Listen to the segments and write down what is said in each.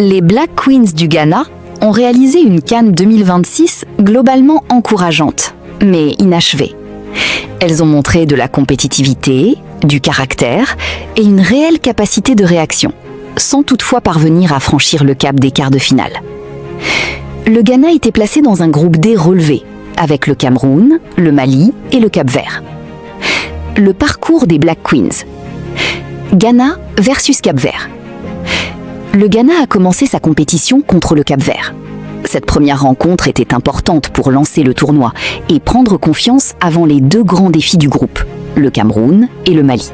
Les Black Queens du Ghana ont réalisé une CAN 2026 globalement encourageante, mais inachevée. Elles ont montré de la compétitivité, du caractère et une réelle capacité de réaction, sans toutefois parvenir à franchir le cap des quarts de finale. Le Ghana était placé dans un groupe D relevé, avec le Cameroun, le Mali et le Cap-Vert. Le parcours des Black Queens. Ghana versus Cap-Vert. Le Ghana a commencé sa compétition contre le Cap-Vert. Cette première rencontre était importante pour lancer le tournoi et prendre confiance avant les deux grands défis du groupe, le Cameroun et le Mali.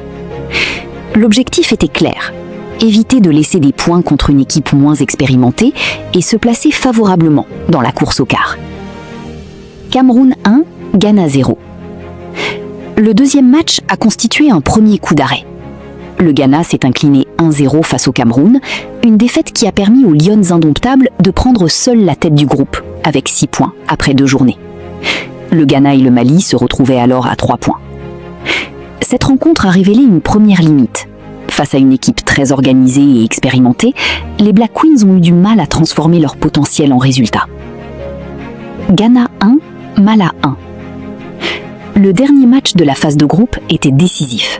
L'objectif était clair, éviter de laisser des points contre une équipe moins expérimentée et se placer favorablement dans la course au quart. Cameroun 1, Ghana 0. Le deuxième match a constitué un premier coup d'arrêt. Le Ghana s'est incliné 1-0 face au Cameroun, une défaite qui a permis aux Lions indomptables de prendre seuls la tête du groupe, avec 6 points après 2 journées. Le Ghana et le Mali se retrouvaient alors à 3 points. Cette rencontre a révélé une première limite. Face à une équipe très organisée et expérimentée, les Black Queens ont eu du mal à transformer leur potentiel en résultat. Ghana 1, Mala 1. Le dernier match de la phase de groupe était décisif.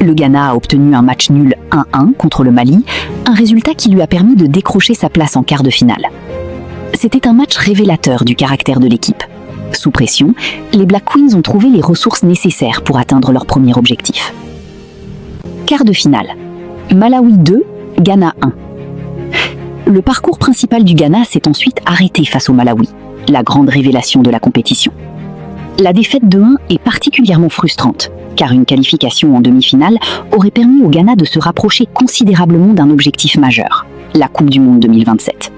Le Ghana a obtenu un match nul 1-1 contre le Mali, un résultat qui lui a permis de décrocher sa place en quart de finale. C'était un match révélateur du caractère de l'équipe. Sous pression, les Black Queens ont trouvé les ressources nécessaires pour atteindre leur premier objectif. Quart de finale. Malawi 2, Ghana 1. Le parcours principal du Ghana s'est ensuite arrêté face au Malawi, la grande révélation de la compétition. La défaite de 1 est particulièrement frustrante, car une qualification en demi-finale aurait permis au Ghana de se rapprocher considérablement d'un objectif majeur, la Coupe du Monde 2027.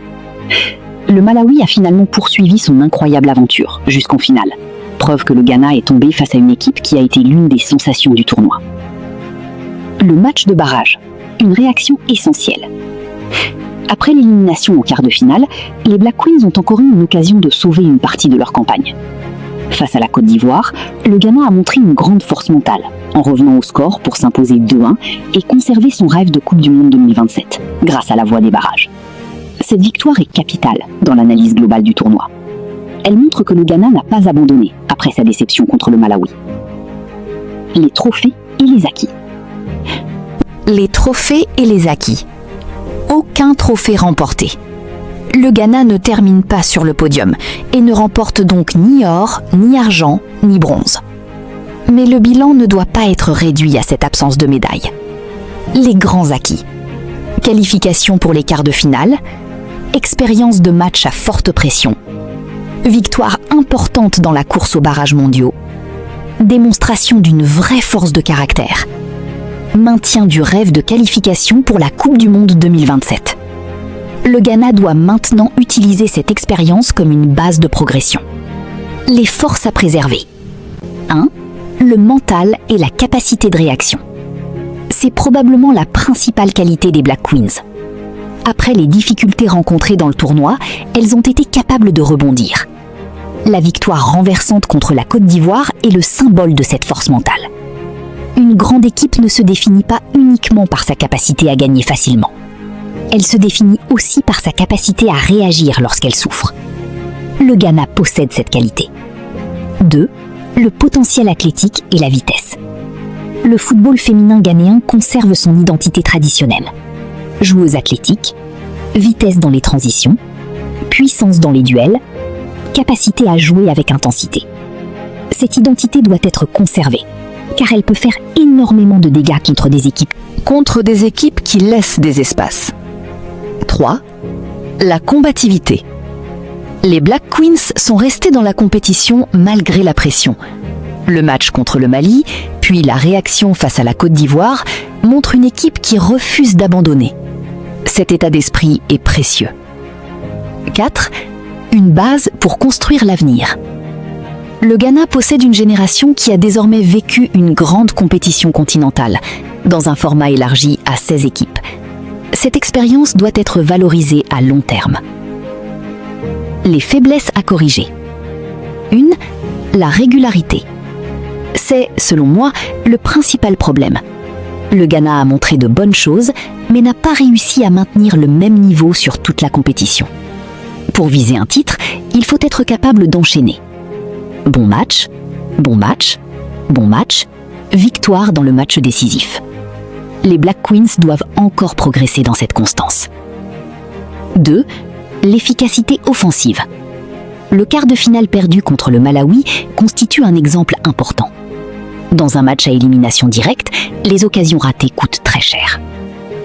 Le Malawi a finalement poursuivi son incroyable aventure jusqu'en finale, preuve que le Ghana est tombé face à une équipe qui a été l'une des sensations du tournoi. Le match de barrage, une réaction essentielle. Après l'élimination au quart de finale, les Black Queens ont encore eu une occasion de sauver une partie de leur campagne. Face à la Côte d'Ivoire, le Ghana a montré une grande force mentale, en revenant au score pour s'imposer 2-1 et conserver son rêve de Coupe du Monde 2027, grâce à la voie des barrages. Cette victoire est capitale dans l'analyse globale du tournoi. Elle montre que le Ghana n'a pas abandonné après sa déception contre le Malawi. Les trophées et les acquis. Les trophées et les acquis. Aucun trophée remporté. Le Ghana ne termine pas sur le podium et ne remporte donc ni or, ni argent, ni bronze. Mais le bilan ne doit pas être réduit à cette absence de médaille. Les grands acquis. Qualification pour les quarts de finale, expérience de match à forte pression, victoire importante dans la course aux barrages mondiaux, démonstration d'une vraie force de caractère, maintien du rêve de qualification pour la Coupe du Monde 2027. Le Ghana doit maintenant utiliser cette expérience comme une base de progression. Les forces à préserver. 1. Le mental et la capacité de réaction. C'est probablement la principale qualité des Black Queens. Après les difficultés rencontrées dans le tournoi, elles ont été capables de rebondir. La victoire renversante contre la Côte d'Ivoire est le symbole de cette force mentale. Une grande équipe ne se définit pas uniquement par sa capacité à gagner facilement. Elle se définit aussi par sa capacité à réagir lorsqu'elle souffre. Le Ghana possède cette qualité. 2. Le potentiel athlétique et la vitesse. Le football féminin ghanéen conserve son identité traditionnelle. Joueuse athlétique, vitesse dans les transitions, puissance dans les duels, capacité à jouer avec intensité. Cette identité doit être conservée, car elle peut faire énormément de dégâts contre des équipes qui laissent des espaces. 3. La combativité. Les Black Queens sont restés dans la compétition malgré la pression. Le match contre le Mali, puis la réaction face à la Côte d'Ivoire, montrent une équipe qui refuse d'abandonner. Cet état d'esprit est précieux. 4. Une base pour construire l'avenir. Le Ghana possède une génération qui a désormais vécu une grande compétition continentale, dans un format élargi à 16 équipes. Cette expérience doit être valorisée à long terme. Les faiblesses à corriger. 1. La régularité. C'est, selon moi, le principal problème. Le Ghana a montré de bonnes choses, mais n'a pas réussi à maintenir le même niveau sur toute la compétition. Pour viser un titre, il faut être capable d'enchaîner. Bon match, bon match, bon match, victoire dans le match décisif. Les Black Queens doivent encore progresser dans cette constance. 2. L'efficacité offensive. Le quart de finale perdu contre le Malawi constitue un exemple important. Dans un match à élimination directe, les occasions ratées coûtent très cher.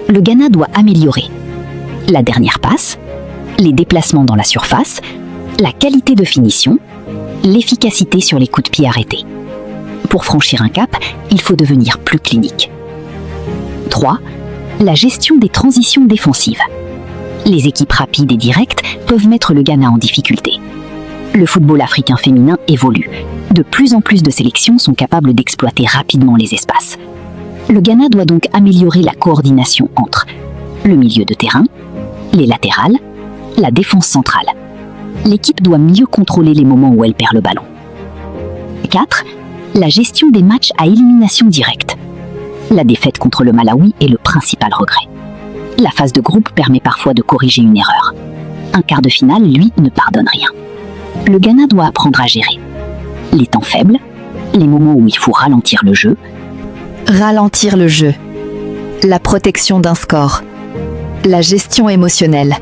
Le Ghana doit améliorer la dernière passe, les déplacements dans la surface, la qualité de finition, l'efficacité sur les coups de pied arrêtés. Pour franchir un cap, il faut devenir plus clinique. 3. La gestion des transitions défensives. Les équipes rapides et directes peuvent mettre le Ghana en difficulté. Le football africain féminin évolue. De plus en plus de sélections sont capables d'exploiter rapidement les espaces. Le Ghana doit donc améliorer la coordination entre le milieu de terrain, les latérales, la défense centrale. L'équipe doit mieux contrôler les moments où elle perd le ballon. 4. La gestion des matchs à élimination directe. La défaite contre le Malawi est le principal regret. La phase de groupe permet parfois de corriger une erreur. Un quart de finale, lui, ne pardonne rien. Le Ghana doit apprendre à gérer les temps faibles, les moments où il faut ralentir le jeu. Ralentir le jeu, la protection d'un score, la gestion émotionnelle,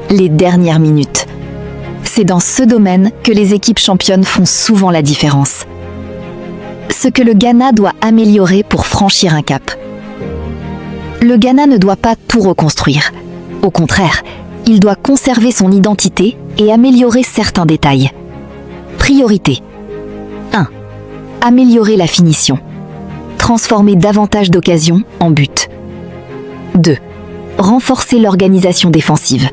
les dernières minutes. C'est dans ce domaine que les équipes championnes font souvent la différence. Ce que le Ghana doit améliorer pour franchir un cap. Le Ghana ne doit pas tout reconstruire. Au contraire, il doit conserver son identité et améliorer certains détails. Priorité. 1. Améliorer la finition. Transformer davantage d'occasions en buts. 2. Renforcer l'organisation défensive.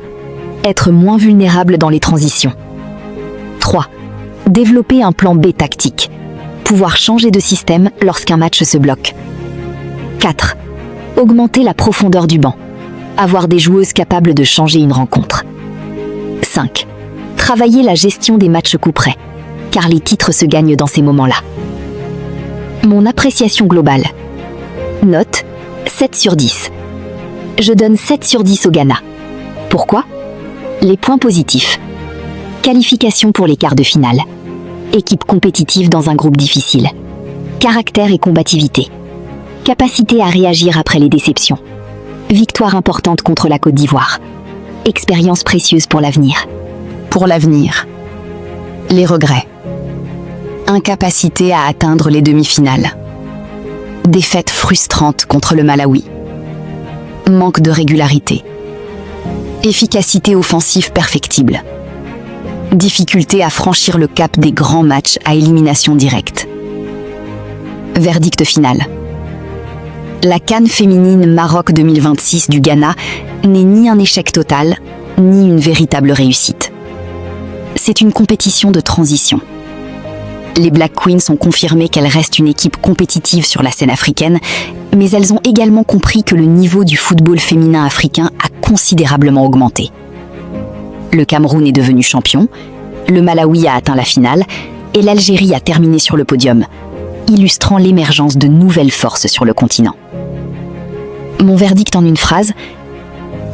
Être moins vulnérable dans les transitions. 3. Développer un plan B tactique. Pouvoir changer de système lorsqu'un match se bloque. 4. Augmenter la profondeur du banc. Avoir des joueuses capables de changer une rencontre. 5. Travailler la gestion des matchs coup près, car les titres se gagnent dans ces moments-là. Mon appréciation globale. Note 7 sur 10. Je donne 7 sur 10 au Ghana. Pourquoi ? Les points positifs. Qualification pour les quarts de finale. Équipe compétitive dans un groupe difficile. Caractère et combativité. Capacité à réagir après les déceptions. Victoire importante contre la Côte d'Ivoire. Expérience précieuse pour l'avenir. Pour l'avenir. Les regrets. Incapacité à atteindre les demi-finales. Défaite frustrante contre le Malawi. Manque de régularité. Efficacité offensive perfectible. Difficulté à franchir le cap des grands matchs à élimination directe. Verdict final. La CAN féminine Maroc 2026 du Ghana n'est ni un échec total, ni une véritable réussite. C'est une compétition de transition. Les Black Queens ont confirmé qu'elles restent une équipe compétitive sur la scène africaine, mais elles ont également compris que le niveau du football féminin africain a considérablement augmenté. Le Cameroun est devenu champion, le Malawi a atteint la finale et l'Algérie a terminé sur le podium, illustrant l'émergence de nouvelles forces sur le continent. Mon verdict en une phrase,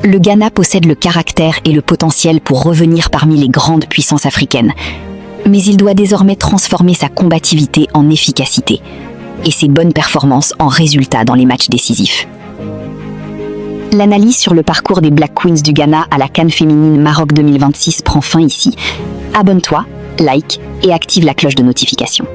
le Ghana possède le caractère et le potentiel pour revenir parmi les grandes puissances africaines, mais il doit désormais transformer sa combativité en efficacité et ses bonnes performances en résultats dans les matchs décisifs. L'analyse sur le parcours des Black Queens du Ghana à la CAN féminine Maroc 2026 prend fin ici. Abonne-toi, like et active la cloche de notification.